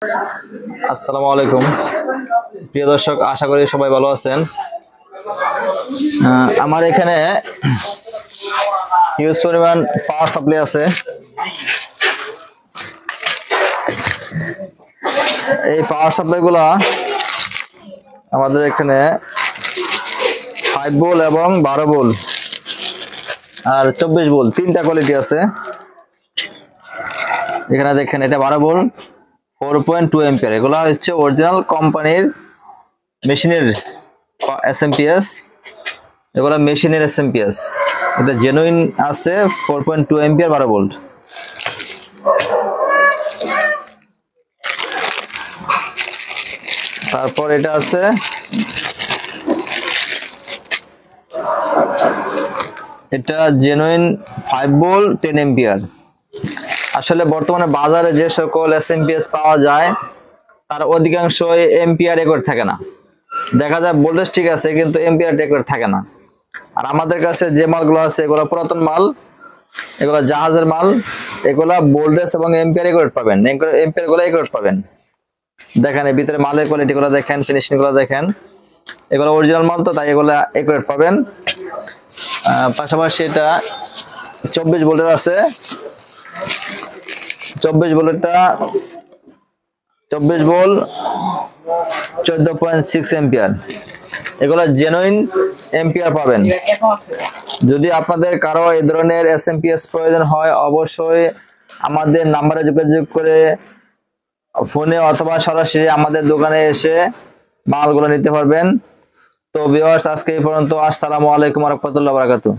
আসসালামু আলাইকুম প্রিয় দর্শক, আশা করি সবাই ভালো আছেন। আমার এখানে হিউজ পরিমাণ পাওয়ার সাপ্লাই আছে। এই পাওয়ার সাপ্লাই গুলা আমাদের এখানে 5 ভোল্ট এবং 12 ভোল্ট আর 24 ভোল্ট তিনটা কোয়ালিটি আছে। এখানে দেখেন, এটা 12 ভোল্ট 4.2 এম্পিয়ার। এগুলা হচ্ছে অরিজিনাল কোম্পানির মেশিনের এসএমপিএস। এগুলা মেশিনের এসএমপিএস। এটা জেনুইন আছে 4.2 এম্পিয়ার 12 ভোল্ট। তারপর এটা আছে এটা জেনুইন 5 ভোল্ট 10 এম্পিয়ার। আসলে বর্তমানে বাজারে যে সকল এসএমপিএস পাওয়া যায় তার অধিকাংশই এম্পিয়ার রেকর্ড থাকে না। দেখা যায় ভোল্টেজ ঠিক আছে কিন্তু এম্পিয়ার রেকর্ড থাকে না। আর আমাদের কাছে যে মালগুলো আছে এগুলো পুরাতন মাল, এগুলো জাহাজের মাল। এগুলা ভোল্টেজ এবং এম্পিয়ার রেকর্ড পাবেন, এম্পিয়ার গুলো রেকর্ড পাবেন। দেখেন এর ভিতরে মালের কোয়ালিটি গুলো দেখেন, ফিনিশিং গুলো দেখেন। এগুলো অরিজিনাল মাল, তো তাই এগুলো রেকর্ড পাবেন। পাশাপাশি এটা 24 ভোল্টের আছে। 24 ভোল্টটা 24 ভোল্ট 14.6 এম্পিয়ার। এগুলো জেনুইন এম্পিয়ার পাবেন। যদি আপনাদের কারো এই ধরনের এসএমপিএস প্রয়োজন হয় অবশ্যই আমাদের নাম্বারে যোগাযোগ করে ফোনে অথবা সরাসরি আমাদের দোকানে এসে মালগুলো নিতে পারবেন। তো ভিউয়ার্স, আজকে এই পর্যন্ত। আসসালামু আলাইকুম ওয়া রাহমাতুল্লাহি ওয়া বারাকাতুহু।